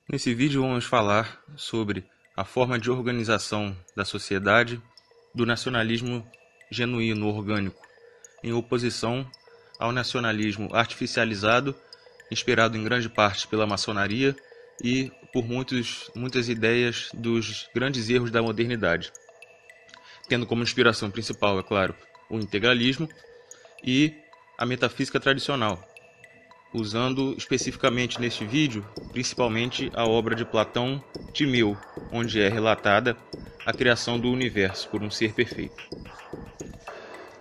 Nesse vídeo vamos falar sobre a forma de organização da sociedade do nacionalismo genuíno, orgânico, em oposição ao nacionalismo artificializado, inspirado em grande parte pela maçonaria e por muitas ideias dos grandes erros da modernidade, tendo como inspiração principal, é claro, o integralismo e a metafísica tradicional, usando especificamente neste vídeo, principalmente a obra de Platão, Timeu, onde é relatada a criação do universo por um ser perfeito.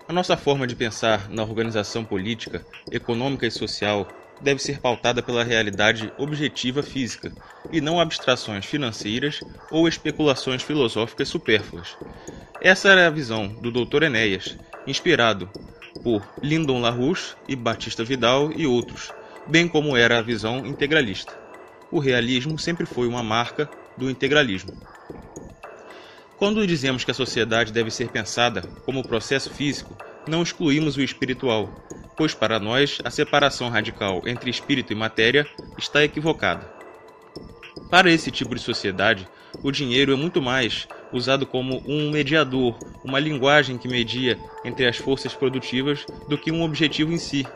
A nossa forma de pensar na organização política, econômica e social deve ser pautada pela realidade objetiva física e não abstrações financeiras ou especulações filosóficas supérfluas. Essa era a visão do Dr. Enéas, inspirado por Lyndon LaRouche e Batista Vidal e outros, bem como era a visão integralista. O realismo sempre foi uma marca do integralismo. Quando dizemos que a sociedade deve ser pensada como processo físico, não excluímos o espiritual, pois para nós a separação radical entre espírito e matéria está equivocada. Para esse tipo de sociedade, o dinheiro é muito mais usado como um mediador, uma linguagem que media entre as forças produtivas do que um objetivo em si.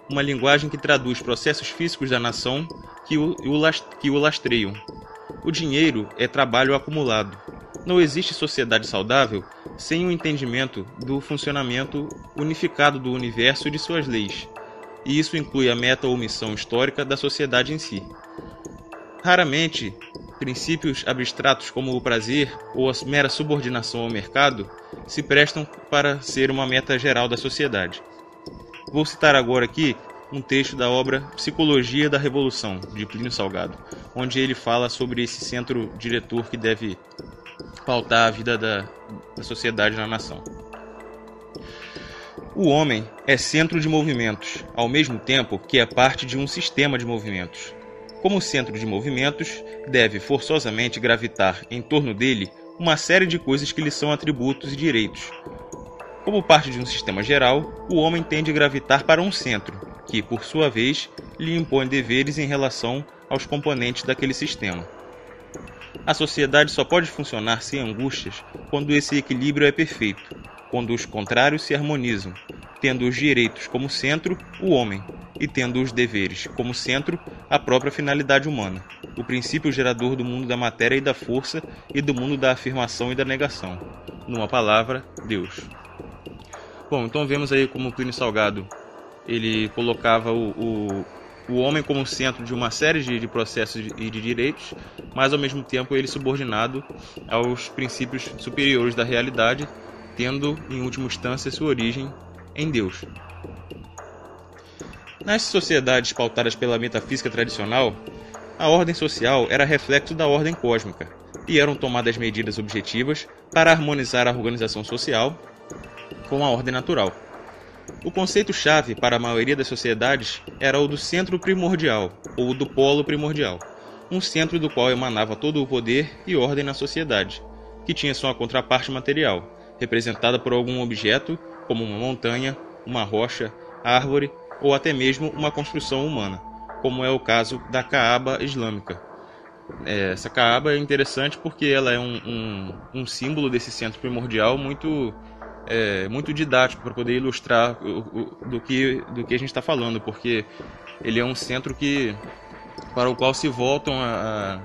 Uma linguagem que traduz processos físicos da nação que o lastreiam. O dinheiro é trabalho acumulado. Não existe sociedade saudável sem o entendimento do funcionamento unificado do universo e de suas leis, e isso inclui a meta ou missão histórica da sociedade em si. Raramente, princípios abstratos como o prazer ou a mera subordinação ao mercado se prestam para ser uma meta geral da sociedade. Vou citar agora aqui um texto da obra Psicologia da Revolução, de Plínio Salgado, onde ele fala sobre esse centro diretor que deve pautar a vida da sociedade na nação. O homem é centro de movimentos, ao mesmo tempo que é parte de um sistema de movimentos. Como centro de movimentos, deve forçosamente gravitar em torno dele uma série de coisas que lhe são atributos e direitos. Como parte de um sistema geral, o homem tende a gravitar para um centro, que, por sua vez, lhe impõe deveres em relação aos componentes daquele sistema. A sociedade só pode funcionar sem angústias quando esse equilíbrio é perfeito, quando os contrários se harmonizam, tendo os direitos como centro o homem, e tendo os deveres como centro a própria finalidade humana, o princípio gerador do mundo da matéria e da força e do mundo da afirmação e da negação. Numa palavra, Deus. Bom, então vemos aí como Plínio Salgado ele colocava o homem como centro de uma série de processos e de direitos, mas ao mesmo tempo ele subordinado aos princípios superiores da realidade, tendo em última instância sua origem em Deus. Nas sociedades pautadas pela metafísica tradicional, a ordem social era reflexo da ordem cósmica, e eram tomadas medidas objetivas para harmonizar a organização social com a ordem natural. O conceito-chave para a maioria das sociedades era o do centro primordial, ou do polo primordial, um centro do qual emanava todo o poder e ordem na sociedade, que tinha sua contraparte material, representada por algum objeto, como uma montanha, uma rocha, árvore ou até mesmo uma construção humana, como é o caso da Caaba islâmica. Essa Caaba é interessante porque ela é um símbolo desse centro primordial muito didático para poder ilustrar do que a gente está falando, porque ele é um centro para o qual se voltam a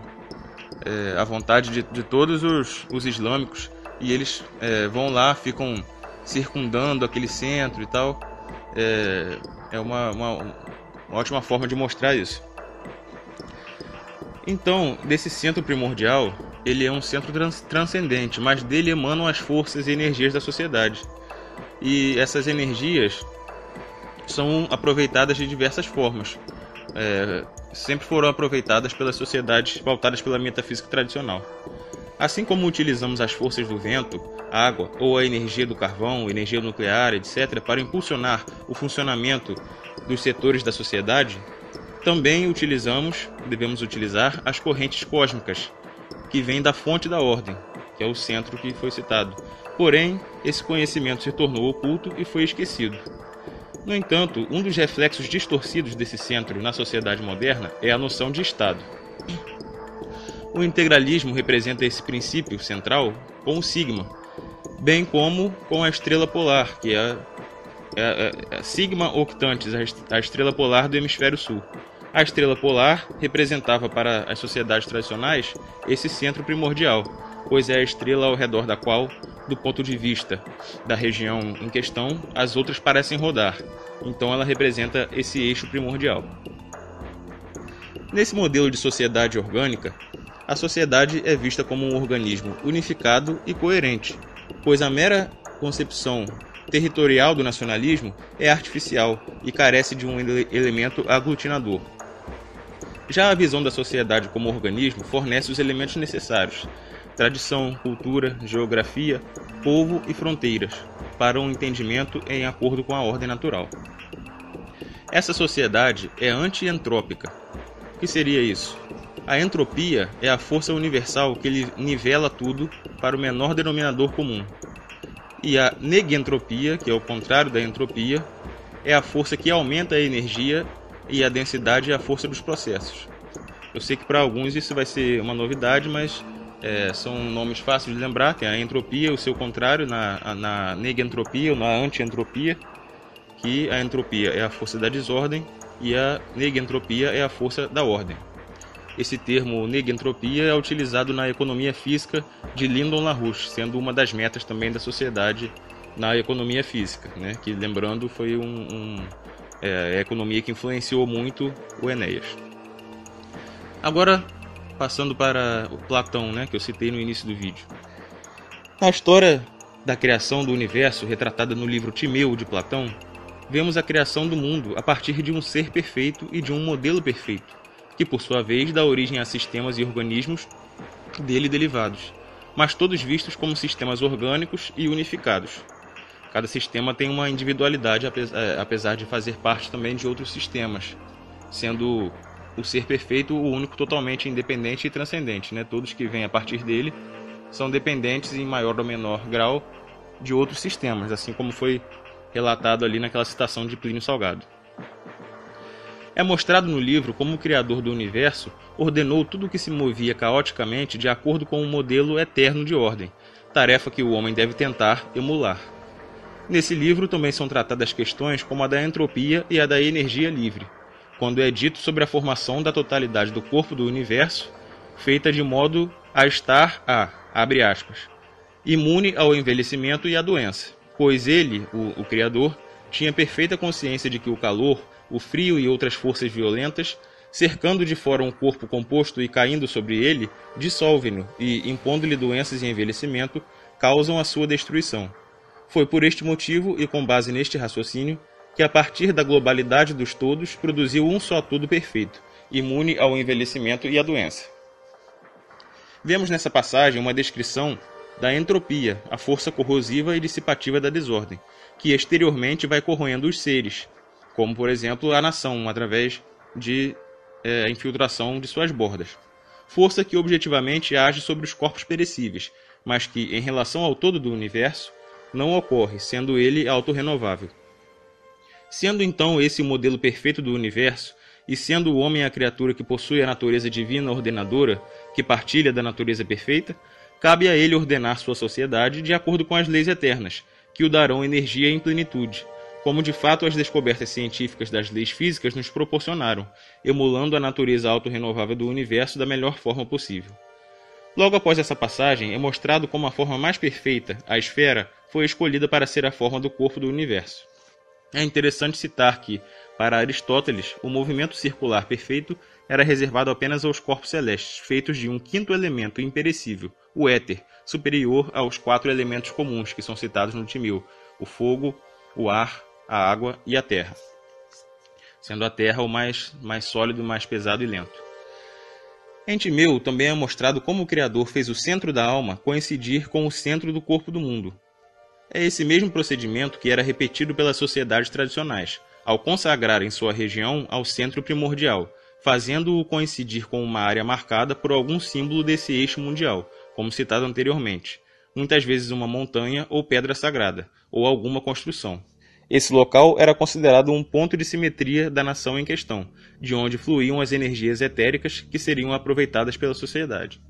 vontade de todos os islâmicos, e eles vão lá, ficam circundando aquele centro e tal. É uma ótima forma de mostrar isso. Então, desse centro primordial, ele é um centro transcendente, mas dele emanam as forças e energias da sociedade. E essas energias são aproveitadas de diversas formas. Sempre foram aproveitadas pelas sociedades pautadas pela metafísica tradicional. Assim como utilizamos as forças do vento, água ou a energia do carvão, energia nuclear, etc., para impulsionar o funcionamento dos setores da sociedade, também devemos utilizar as correntes cósmicas, que vêm da fonte da ordem, que é o centro que foi citado. Porém, esse conhecimento se tornou oculto e foi esquecido. No entanto, um dos reflexos distorcidos desse centro na sociedade moderna é a noção de Estado. O integralismo representa esse princípio central com o sigma, bem como com a estrela polar, que é a Sigma Octantis, a estrela polar do hemisfério sul. A estrela polar representava para as sociedades tradicionais esse centro primordial, pois é a estrela ao redor da qual, do ponto de vista da região em questão, as outras parecem rodar. Então ela representa esse eixo primordial. Nesse modelo de sociedade orgânica, a sociedade é vista como um organismo unificado e coerente, pois a mera concepção territorial do nacionalismo é artificial e carece de um elemento aglutinador. Já a visão da sociedade como organismo fornece os elementos necessários: tradição, cultura, geografia, povo e fronteiras, para um entendimento em acordo com a ordem natural. Essa sociedade é anti-entrópica. O que seria isso? A entropia é a força universal que nivela tudo para o menor denominador comum. E a negentropia, que é o contrário da entropia, é a força que aumenta a energia, e a densidade é a força dos processos. Eu sei que para alguns isso vai ser uma novidade, mas são nomes fáceis de lembrar, que é a entropia, o seu contrário, na negentropia ou na antientropia, que a entropia é a força da desordem e a negentropia é a força da ordem. Esse termo negentropia é utilizado na economia física de Lyndon LaRouche, sendo uma das metas também da sociedade na economia física, né? Que, lembrando, foi a economia que influenciou muito o Enéas. Agora, passando para o Platão, né, que eu citei no início do vídeo. Na história da criação do universo, retratada no livro Timeu, de Platão, vemos a criação do mundo a partir de um ser perfeito e de um modelo perfeito, que por sua vez dá origem a sistemas e organismos dele derivados, mas todos vistos como sistemas orgânicos e unificados. Cada sistema tem uma individualidade, apesar de fazer parte também de outros sistemas, sendo o ser perfeito o único totalmente independente e transcendente, né? Todos que vêm a partir dele são dependentes em maior ou menor grau de outros sistemas, assim como foi relatado ali naquela citação de Plínio Salgado. É mostrado no livro como o Criador do universo ordenou tudo o que se movia caoticamente de acordo com um modelo eterno de ordem, tarefa que o homem deve tentar emular. Nesse livro também são tratadas questões como a da entropia e a da energia livre, quando é dito sobre a formação da totalidade do corpo do universo, feita de modo a estar abre aspas, imune ao envelhecimento e à doença, pois ele, o Criador, tinha perfeita consciência de que o calor, o frio e outras forças violentas, cercando de fora um corpo composto e caindo sobre ele, dissolvem-no e, impondo-lhe doenças e envelhecimento, causam a sua destruição. Foi por este motivo e com base neste raciocínio que, a partir da globalidade dos todos, produziu um só todo perfeito, imune ao envelhecimento e à doença. Vemos nessa passagem uma descrição da entropia, a força corrosiva e dissipativa da desordem, que exteriormente vai corroendo os seres, como, por exemplo, a nação, através de infiltração de suas bordas. Força que objetivamente age sobre os corpos perecíveis, mas que, em relação ao todo do universo, não ocorre, sendo ele autorrenovável. Sendo então esse o modelo perfeito do universo, e sendo o homem a criatura que possui a natureza divina ordenadora, que partilha da natureza perfeita, cabe a ele ordenar sua sociedade de acordo com as leis eternas, que o darão energia em plenitude, como de fato as descobertas científicas das leis físicas nos proporcionaram, emulando a natureza autorrenovável do universo da melhor forma possível. Logo após essa passagem, é mostrado como a forma mais perfeita, a esfera, foi escolhida para ser a forma do corpo do universo. É interessante citar que, para Aristóteles, o movimento circular perfeito era reservado apenas aos corpos celestes, feitos de um quinto elemento imperecível, o éter, superior aos 4 elementos comuns que são citados no Timeu, o fogo, o ar, a água e a terra, sendo a terra o mais sólido, mais pesado e lento. Em Timeu também é mostrado como o Criador fez o centro da alma coincidir com o centro do corpo do mundo. É esse mesmo procedimento que era repetido pelas sociedades tradicionais, ao consagrarem sua região ao centro primordial, fazendo-o coincidir com uma área marcada por algum símbolo desse eixo mundial, como citado anteriormente, muitas vezes uma montanha ou pedra sagrada, ou alguma construção. Esse local era considerado um ponto de simetria da nação em questão, de onde fluíam as energias etéricas que seriam aproveitadas pela sociedade.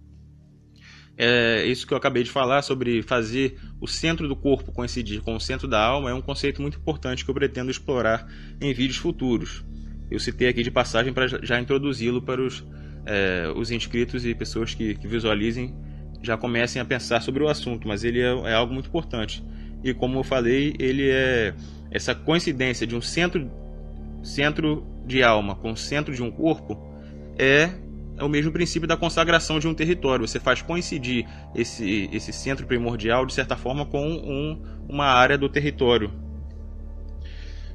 Isso que eu acabei de falar sobre fazer o centro do corpo coincidir com o centro da alma é um conceito muito importante que eu pretendo explorar em vídeos futuros. Eu citei aqui de passagem para já introduzi-lo para os inscritos e pessoas que visualizem já comecem a pensar sobre o assunto, mas ele é algo muito importante. E como eu falei, ele é essa coincidência de um centro de alma com o centro de um corpo é o mesmo princípio da consagração de um território. Você faz coincidir esse centro primordial, de certa forma, com uma área do território.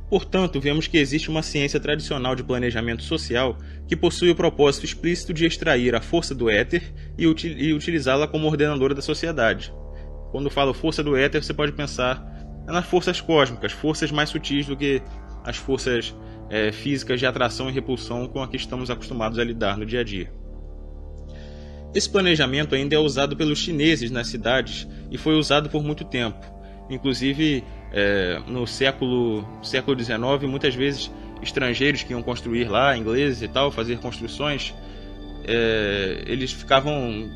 Portanto, vemos que existe uma ciência tradicional de planejamento social que possui o propósito explícito de extrair a força do éter e utilizá-la como ordenadora da sociedade. Quando falo força do éter, você pode pensar nas forças cósmicas, forças mais sutis do que as forças físicas de atração e repulsão com a que estamos acostumados a lidar no dia a dia. Esse planejamento ainda é usado pelos chineses nas cidades e foi usado por muito tempo. Inclusive, no século XIX, muitas vezes estrangeiros que iam construir lá, ingleses e tal, fazer construções, eles ficavam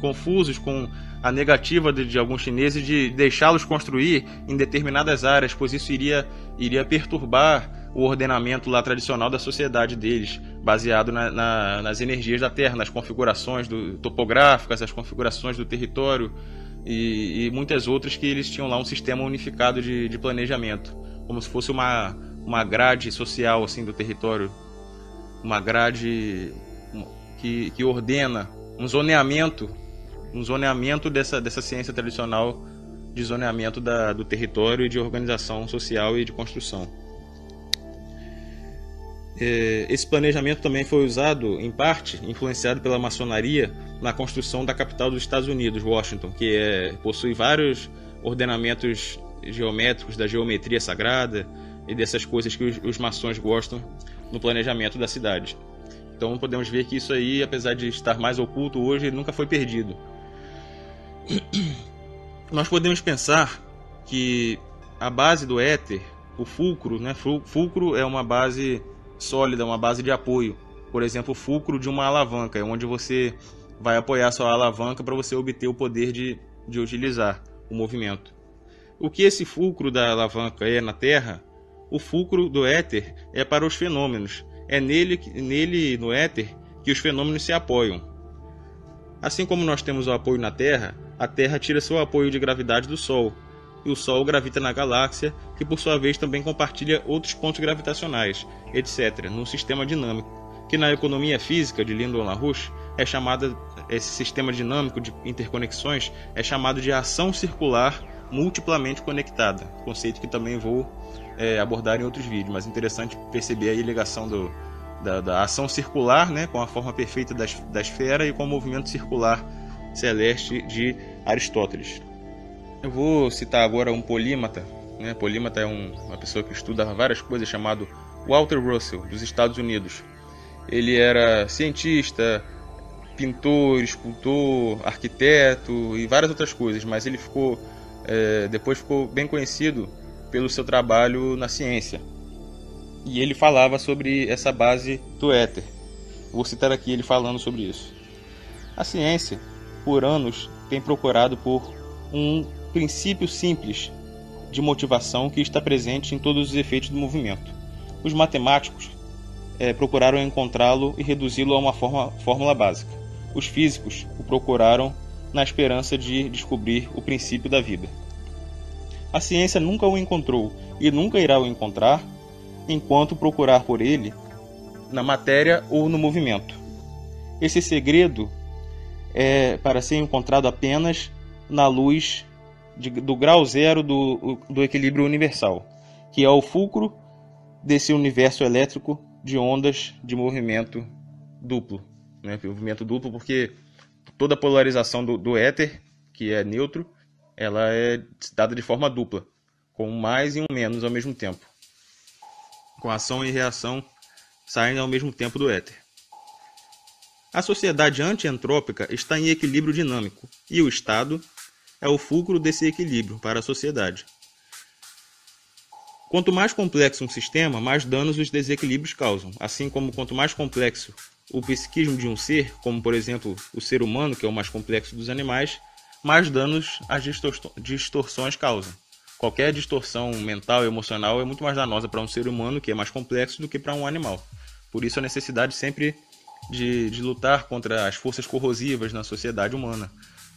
confusos com a negativa de alguns chineses de deixá-los construir em determinadas áreas, pois isso iria perturbar o ordenamento lá tradicional da sociedade deles, baseado nas energias da Terra, nas configurações topográficas, as configurações do território e muitas outras que eles tinham lá um sistema unificado de planejamento, como se fosse uma grade social assim do território, uma grade que ordena um zoneamento dessa ciência tradicional de zoneamento do território e de organização social e de construção. Esse planejamento também foi usado, em parte, influenciado pela maçonaria, na construção da capital dos Estados Unidos, Washington, que possui vários ordenamentos geométricos da geometria sagrada e dessas coisas que os maçons gostam no planejamento da cidade. Então podemos ver que isso aí, apesar de estar mais oculto hoje, nunca foi perdido. Nós podemos pensar que a base do éter, o fulcro, né? Fulcro é uma base sólida, uma base de apoio. Por exemplo, o fulcro de uma alavanca, é onde você vai apoiar sua alavanca para você obter o poder de utilizar o movimento. O que esse fulcro da alavanca é na Terra, o fulcro do éter é para os fenômenos. É nele, no éter, que os fenômenos se apoiam. Assim como nós temos o apoio na Terra, a Terra tira seu apoio de gravidade do Sol, e o Sol gravita na galáxia, que por sua vez também compartilha outros pontos gravitacionais, etc., num sistema dinâmico, que na economia física de Lyndon LaRouche esse sistema dinâmico de interconexões é chamado de ação circular multiplamente conectada, conceito que também vou abordar em outros vídeos, mas é interessante perceber aí a ligação da ação circular, né, com a forma perfeita da esfera e com o movimento circular celeste de Aristóteles. Eu vou citar agora um polímata, né? Polímata é uma pessoa que estuda várias coisas, chamado Walter Russell, dos Estados Unidos. Ele era cientista, pintor, escultor, arquiteto e várias outras coisas, mas ele depois ficou bem conhecido pelo seu trabalho na ciência. E ele falava sobre essa base do éter. Vou citar aqui ele falando sobre isso. A ciência, por anos, tem procurado por um princípio simples de motivação que está presente em todos os efeitos do movimento. Os matemáticos procuraram encontrá-lo e reduzi-lo a uma fórmula básica. Os físicos o procuraram na esperança de descobrir o princípio da vida. A ciência nunca o encontrou e nunca irá o encontrar enquanto procurar por ele na matéria ou no movimento. Esse segredo é para ser encontrado apenas na luz do grau zero do equilíbrio universal, que é o fulcro desse universo elétrico de ondas de movimento duplo. Né? Movimento duplo porque toda a polarização do éter, que é neutro, ela é dada de forma dupla, com um mais e um menos ao mesmo tempo, com ação e reação saindo ao mesmo tempo do éter. A sociedade antientrópica está em equilíbrio dinâmico, e o Estado é o fulcro desse equilíbrio para a sociedade. Quanto mais complexo um sistema, mais danos os desequilíbrios causam, assim como quanto mais complexo o psiquismo de um ser, como por exemplo o ser humano, que é o mais complexo dos animais, mais danos as distorções causam. Qualquer distorção mental e emocional é muito mais danosa para um ser humano, que é mais complexo, do que para um animal. Por isso a necessidade sempre de lutar contra as forças corrosivas na sociedade humana,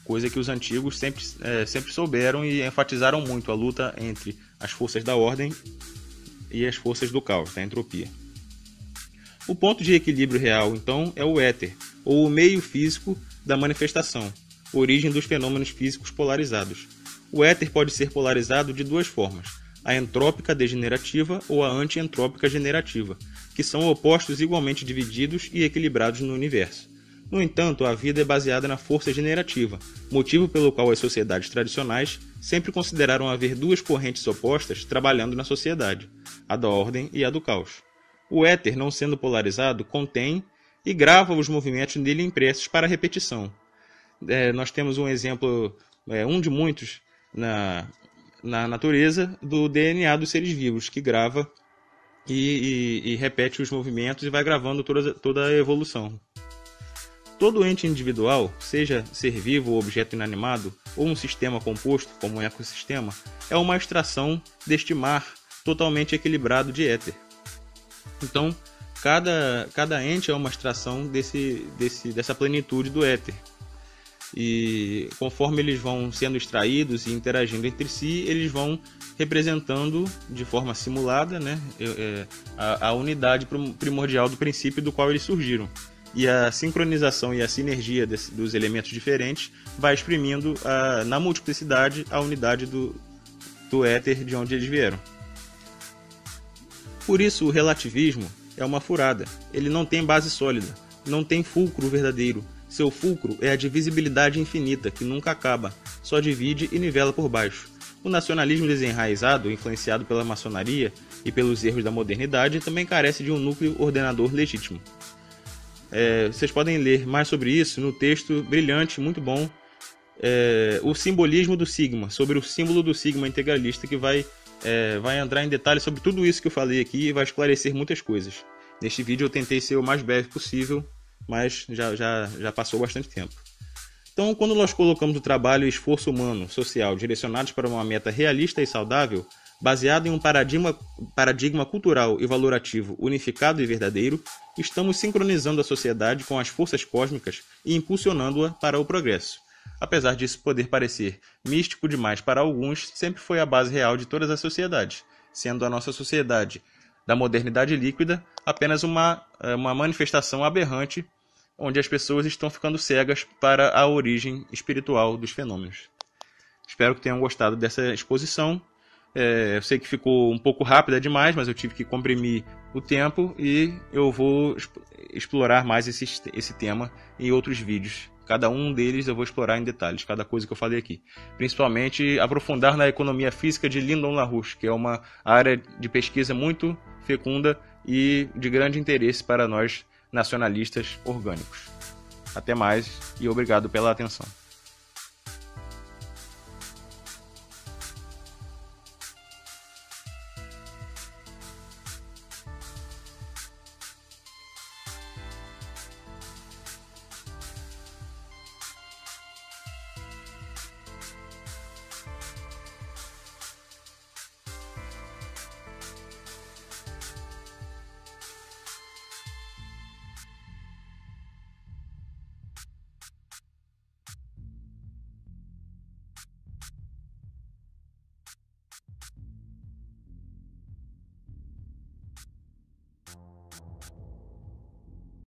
coisa que os antigos sempre souberam e enfatizaram muito a luta entre as forças da ordem e as forças do caos, da entropia. O ponto de equilíbrio real, então, é o éter, ou o meio físico da manifestação, origem dos fenômenos físicos polarizados. O éter pode ser polarizado de duas formas, a entrópica degenerativa ou a anti-entrópica generativa, que são opostos igualmente divididos e equilibrados no universo. No entanto, a vida é baseada na força generativa, motivo pelo qual as sociedades tradicionais sempre consideraram haver duas correntes opostas trabalhando na sociedade, a da ordem e a do caos. O éter, não sendo polarizado, contém e grava os movimentos nele impressos para repetição. Nós temos um exemplo, um de muitos, na natureza, do DNA dos seres vivos, que grava e repete os movimentos e vai gravando toda a evolução. Todo ente individual, seja ser vivo ou objeto inanimado, ou um sistema composto, como um ecossistema, é uma extração deste mar totalmente equilibrado de éter. Então, cada ente é uma extração dessa plenitude do éter. E conforme eles vão sendo extraídos e interagindo entre si, eles vão representando de forma simulada, né, a unidade primordial do princípio do qual eles surgiram. E a sincronização e a sinergia dos elementos diferentes vai exprimindo na multiplicidade a unidade do éter de onde eles vieram. Por isso o relativismo é uma furada. Ele não tem base sólida, não tem fulcro verdadeiro. Seu fulcro é a divisibilidade infinita, que nunca acaba, só divide e nivela por baixo. O nacionalismo desenraizado, influenciado pela maçonaria e pelos erros da modernidade, também carece de um núcleo ordenador legítimo. Vocês podem ler mais sobre isso no texto brilhante, muito bom, O Simbolismo do Sigma, sobre o símbolo do Sigma integralista, que vai entrar em detalhes sobre tudo isso que eu falei aqui e vai esclarecer muitas coisas. Neste vídeo eu tentei ser o mais breve possível, mas já passou bastante tempo. Então, quando nós colocamos o trabalho e esforço humano, social, direcionados para uma meta realista e saudável, baseado em um paradigma cultural e valorativo unificado e verdadeiro, estamos sincronizando a sociedade com as forças cósmicas e impulsionando-a para o progresso. Apesar disso poder parecer místico demais para alguns, sempre foi a base real de todas as sociedades, sendo a nossa sociedade da modernidade líquida apenas uma manifestação aberrante, onde as pessoas estão ficando cegas para a origem espiritual dos fenômenos. Espero que tenham gostado dessa exposição. Eu sei que ficou um pouco rápida demais, mas eu tive que comprimir o tempo e eu vou explorar mais esse tema em outros vídeos. Cada um deles eu vou explorar em detalhes, cada coisa que eu falei aqui. Principalmente aprofundar na economia física de Lyndon LaRouche, que é uma área de pesquisa muito fecunda e de grande interesse para nós nacionalistas orgânicos. Até mais e obrigado pela atenção.